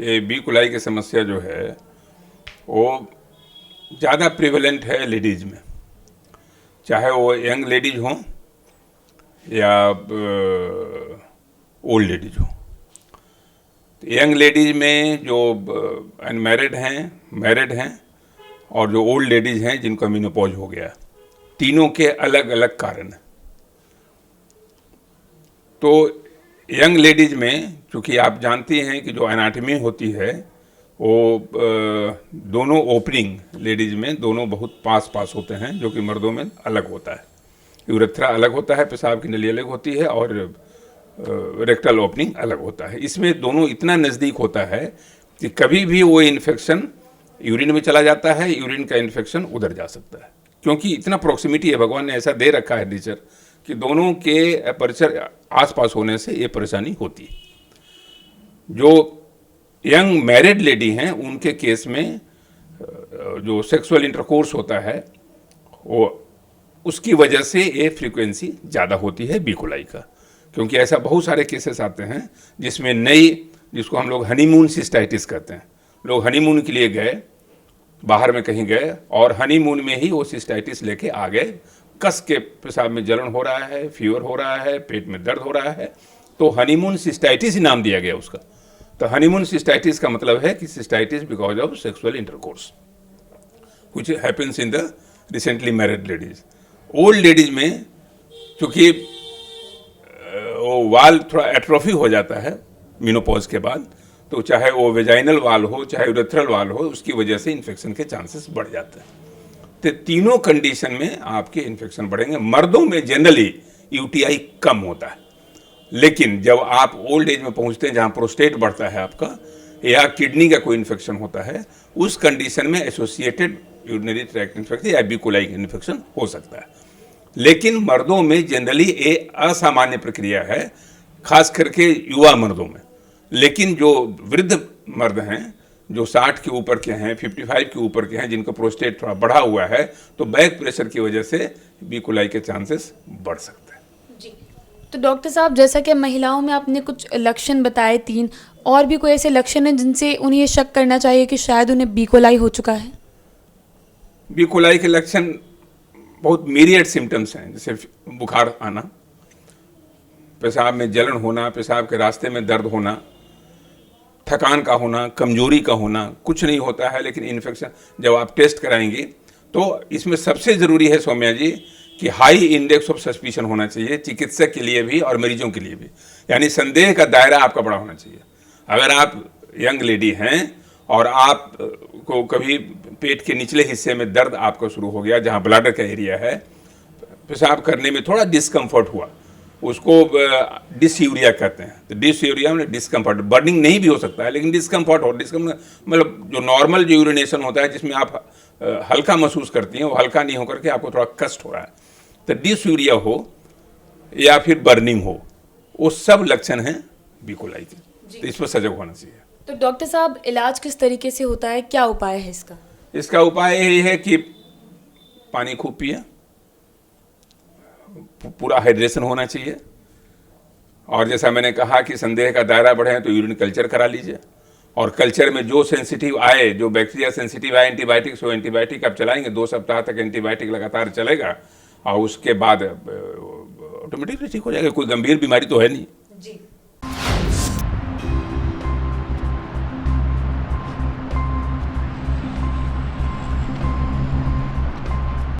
ये बी कुलाई की समस्या जो है वो ज़्यादा प्रिवेलेंट है लेडीज़ में, चाहे वो यंग लेडीज हों या ओल्ड लेडीज हों। तो यंग लेडीज में जो अनमैरिड हैं, मैरिड हैं और जो ओल्ड लेडीज हैं जिनको मेनोपॉज हो गया, तीनों के अलग अलग कारण हैं। तो यंग लेडीज में चूँकि आप जानती हैं कि जो एनाटमी होती है वो दोनों ओपनिंग लेडीज में दोनों बहुत पास होते हैं, जो कि मर्दों में अलग होता है। यूरेथ्रा अलग होता है, पेशाब की नली अलग होती है और रेक्टल ओपनिंग अलग होता है। इसमें दोनों इतना नज़दीक होता है कि कभी भी वो इन्फेक्शन यूरिन में चला जाता है, यूरिन का इन्फेक्शन उधर जा सकता है, क्योंकि इतना प्रॉक्सिमिटी है, भगवान ने ऐसा दे रखा है नेचर कि दोनों के अपर्चर आसपास होने से ये परेशानी होती है। जो यंग मैरिड लेडी हैं उनके केस में जो सेक्सुअल इंटरकोर्स होता है वो उसकी वजह से ये फ्रीक्वेंसी ज़्यादा होती है बी कुलाई का, क्योंकि ऐसा बहुत सारे केसेस आते हैं जिसमें नई, जिसको हम लोग हनीमून सिस्टाइटिस कहते हैं, लोग हनीमून के लिए गए, बाहर में कहीं गए और हनीमून में ही वो सिस्टाइटिस लेके आ गए, कस के पेशाब में जलन हो रहा है, फीवर हो रहा है, पेट में दर्द हो रहा है, तो हनीमून सिस्टाइटिस ही नाम दिया गया उसका। तो हनीमून सिस्टाइटिस का मतलब है कि cystitis because of sexual intercourse which happens in the recently married ladies. Old ladies में चूँकि वो वाल थोड़ा एट्रोफी हो जाता है मेनोपॉज के बाद, तो चाहे वो वेजाइनल वाल हो चाहे यूरेथ्रल वाल हो, उसकी वजह से इन्फेक्शन के चांसेस बढ़ जाते हैं। तो तीनों कंडीशन में आपके इन्फेक्शन बढ़ेंगे। मर्दों में जनरली यूटीआई कम होता है, लेकिन जब आप ओल्ड एज में पहुंचते हैं जहां प्रोस्टेट बढ़ता है आपका या किडनी का कोई इन्फेक्शन होता है, उस कंडीशन में एसोसिएटेड यूरिनरी ट्रैक्ट इन्फेक्शन या बी कुलाई इन्फेक्शन हो सकता है। लेकिन मर्दों में जनरली ये असामान्य प्रक्रिया है, खास करके युवा मर्दों में। लेकिन जो वृद्ध मर्द हैं, जो 60 के ऊपर के हैं, 55 के ऊपर के हैं, जिनका प्रोस्टेट थोड़ा बढ़ा हुआ है, तो बैक प्रेशर की वजह से बी कुलाई के चांसेस बढ़ सकते हैं। जी, तो डॉक्टर साहब, जैसा कि महिलाओं में आपने कुछ लक्षण बताए 3, और भी कोई ऐसे लक्षण हैं जिनसे उन्हें ये शक करना चाहिए कि शायद उन्हें बी कुलाई हो चुका है? बी कुलाई के लक्षण बहुत मीरियड सिम्टम्स हैं, जैसे बुखार आना, पेशाब में जलन होना, पेशाब के रास्ते में दर्द होना, थकान का होना, कमजोरी का होना, कुछ नहीं होता है लेकिन इन्फेक्शन जब आप टेस्ट कराएंगे तो इसमें सबसे ज़रूरी है सौम्या जी कि हाई इंडेक्स ऑफ सस्पिशन होना चाहिए, चिकित्सक के लिए भी और मरीजों के लिए भी, यानी संदेह का दायरा आपका बड़ा होना चाहिए। अगर आप यंग लेडी हैं और आप को कभी पेट के निचले हिस्से में दर्द आपको शुरू हो गया, जहाँ ब्लैडर का एरिया है, पेशाब करने में थोड़ा डिस्कम्फर्ट हुआ, उसको डिसयूरिया कहते हैं। तो डिसयूरिया में डिस्कम्फर्ट, बर्निंग नहीं भी हो सकता है लेकिन डिस्कम्फर्ट हो, मतलब जो नॉर्मल जो यूरिनेशन होता है जिसमें आप हल्का महसूस करती हैं, वो हल्का नहीं होकर के आपको थोड़ा कष्ट हो रहा है, तो डिसयूरिया हो या फिर बर्निंग हो, वो सब लक्षण हैं बी कुलाई के। तो इस पर सजग होना चाहिए। तो डॉक्टर साहब, इलाज किस तरीके से होता है, क्या उपाय है इसका? इसका उपाय यही है कि पानी खूब पिए, पूरा हाइड्रेशन होना चाहिए, और जैसा मैंने कहा कि संदेह का दायरा बढ़े तो यूरिन कल्चर करा लीजिए, और कल्चर में जो सेंसिटिव आए, जो बैक्टीरिया सेंसिटिव आए एंटीबायोटिक्स, वो एंटीबायोटिक आप चलाएंगे, 2 सप्ताह तक एंटीबायोटिक लगातार चलेगा और उसके बाद ऑटोमेटिकली ठीक हो जाएगा। कोई गंभीर बीमारी तो है नहीं। जी।